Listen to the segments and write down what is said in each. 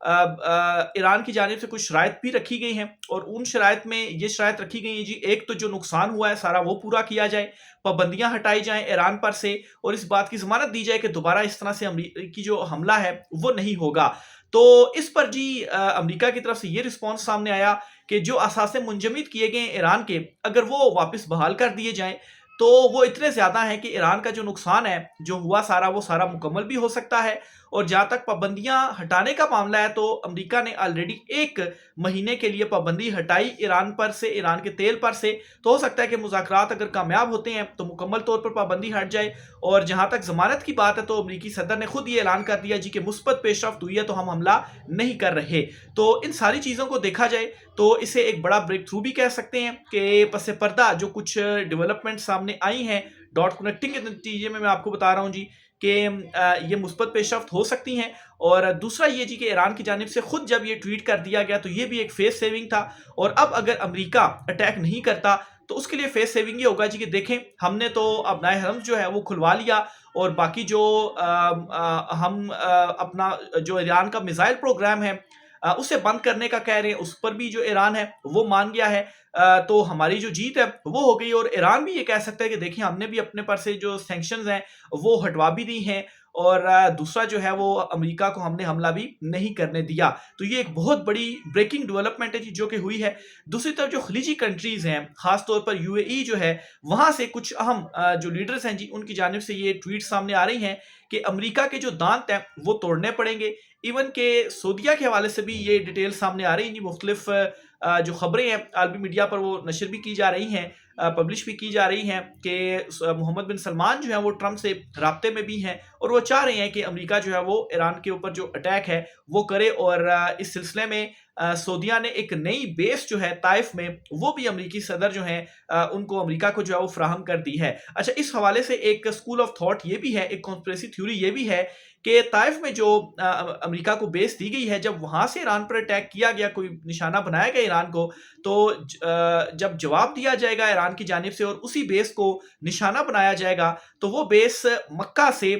ایران کی جانب سے کچھ شرائط بھی رکھی گئی ہیں، اور ان شرائط میں یہ شرائط رکھی گئی ہیں جی، ایک تو جو نقصان ہوا ہے سارا وہ پورا کیا جائے، پابندیاں ہٹائی جائیں ایران پر سے، اور اس بات کی ضمانت دی جائے کہ دوبارہ اس طرح سے امریکی جو حملہ ہے وہ نہیں ہوگا۔ تو اس پر جی امریکہ کی طرف سے یہ رسپانس سامنے آیا کہ جو اثاثے منجمد کیے گئے ایران کے، اگر وہ واپس بحال کر دیے جائیں تو وہ اتنے زیادہ ہیں کہ ایران کا جو نقصان ہے جو ہوا سارا وہ سارا مکمل بھی ہو سکتا ہے۔ اور جہاں تک پابندیاں ہٹانے کا معاملہ ہے تو امریکہ نے آلریڈی 1 مہینے کے لیے پابندی ہٹائی ایران پر سے، ایران کے تیل پر سے، تو ہو سکتا ہے کہ مذاکرات اگر کامیاب ہوتے ہیں تو مکمل طور پر پابندی ہٹ جائے۔ اور جہاں تک ضمانت کی بات ہے تو امریکی صدر نے خود یہ اعلان کر دیا جی کہ مثبت پیش رفت ہوئی ہے تو ہم حملہ نہیں کر رہے۔ تو ان ساری چیزوں کو دیکھا جائے تو اسے ایک بڑا بریک تھرو بھی کہہ سکتے ہیں کہ پس پردہ جو کچھ ڈیولپمنٹ سامنے آئی ہیں ڈاٹ کنیکٹنگ کے نتیجے میں آپ کو بتا رہا ہوں جی کہ یہ مثبت پیش رفت ہو سکتی ہیں۔ اور دوسرا یہ جی کہ ایران کی جانب سے خود جب یہ ٹویٹ کر دیا گیا تو یہ بھی ایک فیس سیونگ تھا، اور اب اگر امریکہ اٹیک نہیں کرتا تو اس کے لیے فیس سیونگ یہ ہوگا جی کہ دیکھیں ہم نے تو ابنائے حرم جو ہے وہ کھلوا لیا، اور باقی جو ہم اپنا جو ایران کا میزائل پروگرام ہے اسے بند کرنے کا کہہ رہے ہیں، اس پر بھی جو ایران ہے وہ مان گیا ہے، تو ہماری جو جیت ہے وہ ہو گئی۔ اور ایران بھی یہ کہہ سکتا ہے کہ دیکھیں ہم نے بھی اپنے پر سے جو سینکشنز ہیں وہ ہٹوا بھی دی ہیں، اور دوسرا جو ہے وہ امریکہ کو ہم نے حملہ بھی نہیں کرنے دیا۔ تو یہ ایک بہت بڑی بریکنگ ڈیولپمنٹ ہے جی جو کہ ہوئی ہے۔ دوسری طرف جو خلیجی کنٹریز ہیں، خاص طور پر UAE جو ہے، وہاں سے کچھ اہم جو لیڈرز ہیں جی ان کی جانب سے یہ ٹویٹ سامنے آ رہی ہیں کہ امریکہ کے جو دانت ہیں وہ توڑنے پڑیں گے۔ ایون کہ سعودیہ کے حوالے سے بھی یہ ڈیٹیل سامنے آ رہی ہیں جی، مختلف جو خبریں ہیں عالمی میڈیا پر وہ نشر بھی کی جا رہی ہیں، پبلش بھی کی جا رہی ہیں کہ محمد بن سلمان جو ہیں وہ ٹرمپ سے رابطے میں بھی ہیں، اور وہ چاہ رہے ہیں کہ امریکہ جو ہے وہ ایران کے اوپر جو اٹیک ہے وہ کرے، اور اس سلسلے میں سعودیہ نے ایک نئی بیس جو ہے طائف میں وہ بھی امریکی صدر جو ہیں ان کو امریکہ کو جو ہے وہ فراہم کر دی ہے۔ اچھا، اس حوالے سے ایک اسکول آف تھاٹ یہ بھی ہے، ایک کانسپریسی تھیوری یہ بھی ہے کہ طائف میں جو امریکہ کو بیس دی گئی ہے، جب وہاں سے ایران پر اٹیک کیا گیا، کوئی نشانہ بنایا گیا ایران کو، تو جب جواب دیا جائے گا ایران کی جانب سے اور اسی بیس کو نشانہ بنایا جائے گا تو وہ بیس مکہ سے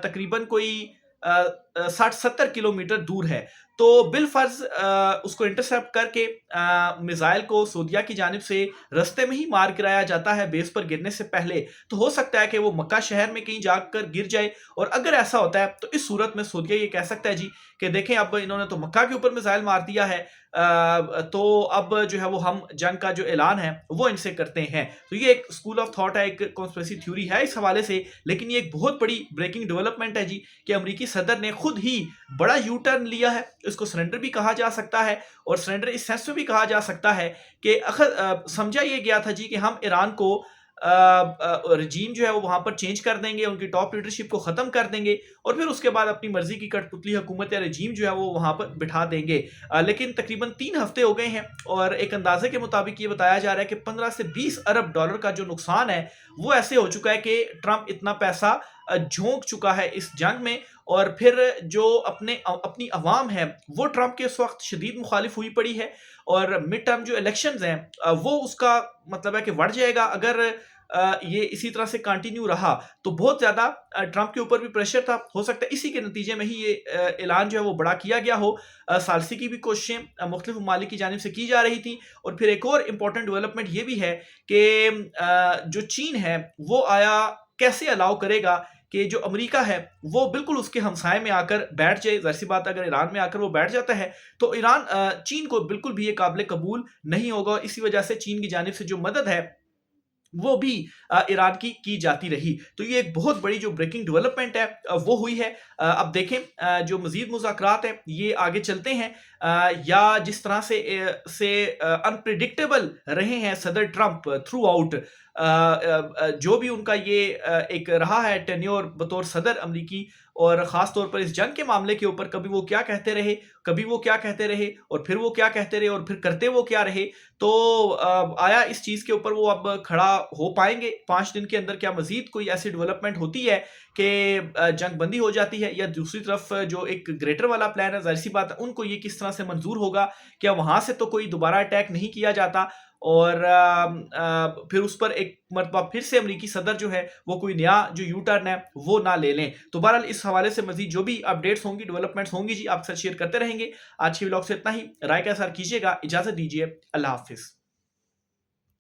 تقریباً کوئی 60-70 کلومیٹر دور ہے، تو بالفرض اس کو انٹرسیپٹ کر کے میزائل کو سعودیہ کی جانب سے رستے میں ہی مار گرایا جاتا ہے بیس پر گرنے سے پہلے، تو ہو سکتا ہے کہ وہ مکہ شہر میں کہیں جا کر گر جائے۔ اور اگر ایسا ہوتا ہے تو اس صورت میں سعودیہ یہ کہہ سکتا ہے جی کہ دیکھیں اب انہوں نے تو مکہ کے اوپر میزائل مار دیا ہے، تو اب جو ہے وہ ہم جنگ کا جو اعلان ہے وہ ان سے کرتے ہیں۔ تو یہ ایک اسکول آف تھاٹ ہے، ایک کانسپریسی تھیوری ہے اس حوالے سے، لیکن یہ ایک بہت بڑی بریکنگ ڈیولپمنٹ ہے جی کہ امریکی صدر نے خود ہی بڑا یو ٹرن لیا ہے۔ اس کو سرنڈر بھی کہا جا سکتا ہے، اور سرنڈر اس سینس میں بھی کہا جا سکتا ہے کہ سمجھا یہ گیا تھا جی کہ ہم ایران کو رجیم جو ہے وہ وہاں پر چینج کر دیں گے، ان کی ٹاپ لیڈرشپ کو ختم کر دیں گے، اور پھر اس کے بعد اپنی مرضی کی کٹ پتلی حکومت یا رجیم جو ہے وہ وہاں پر بٹھا دیں گے۔ لیکن تقریباً 3 ہفتے ہو گئے ہیں، اور ایک اندازے کے مطابق یہ بتایا جا رہا ہے کہ 15 سے 20 ارب ڈالر کا جو نقصان ہے وہ ایسے ہو چکا ہے کہ ٹرمپ اتنا پیسہ جھونک چکا ہے اس جنگ میں، اور پھر جو اپنی عوام ہے وہ ٹرمپ کے اس وقت شدید مخالف ہوئی پڑی ہے، اور مڈ ٹرم جو الیکشنز ہیں وہ اس کا مطلب ہے کہ بڑھ جائے گا اگر یہ اسی طرح سے کنٹینیو رہا، تو بہت زیادہ ٹرمپ کے اوپر بھی پریشر تھا، ہو سکتا ہے اسی کے نتیجے میں ہی یہ اعلان جو ہے وہ بڑا کیا گیا ہو۔ ثالثی کی بھی کوششیں مختلف ممالک کی جانب سے کی جا رہی تھیں، اور پھر ایک اور امپورٹنٹ ڈیولپمنٹ یہ بھی ہے کہ جو چین ہے وہ آیا کیسے الاؤ کرے گا کہ جو امریکہ ہے وہ بالکل اس کے ہمسائے میں آ کر بیٹھ جائے۔ ظاہر سی بات ہے اگر ایران میں آ کر وہ بیٹھ جاتا ہے تو چین کو بالکل بھی یہ قابل قبول نہیں ہوگا، اسی وجہ سے چین کی جانب سے جو مدد ہے وہ بھی ایران کی جاتی رہی۔ تو یہ ایک بہت بڑی جو بریکنگ ڈیولپمنٹ ہے وہ ہوئی ہے۔ اب دیکھیں جو مزید مذاکرات ہیں یہ آگے چلتے ہیں یا جس طرح سے انپریڈکٹیبل رہے ہیں صدر ٹرمپ تھرو آؤٹ، جو بھی ان کا یہ ایک رہا ہے ٹینیور بطور صدر امریکی، اور خاص طور پر اس جنگ کے معاملے کے اوپر کبھی وہ کیا کہتے رہے، کبھی وہ کیا کہتے رہے، اور پھر وہ کیا کہتے رہے، اور پھر کرتے وہ کیا رہے، تو آیا اس چیز کے اوپر وہ اب کھڑا ہو پائیں گے 5 دن کے اندر؟ کیا مزید کوئی ایسی ڈیولپمنٹ ہوتی ہے کہ جنگ بندی ہو جاتی ہے، یا دوسری طرف جو ایک گریٹر والا پلان ہے ظاہر سی بات ہے ان کو یہ کس طرح سے منظور ہوگا؟ کیا وہاں سے تو کوئی دوبارہ اٹیک نہیں کیا جاتا؟ اور پھر اس پر ایک مرتبہ پھر سے امریکی صدر جو ہے وہ کوئی نیا جو یو ٹرن ہے وہ نہ لے لیں. تو بہرحال اس حوالے سے مزید جو بھی اپڈیٹس ہوں گی، ڈیولپمنٹس ہوں گی جی، آپ کے ساتھ شیئر کرتے رہیں گے. آج کی ولاگ سے اتنا ہی. رائے کا اظہار کیجیے گا. اجازت دیجیے. اللہ حافظ.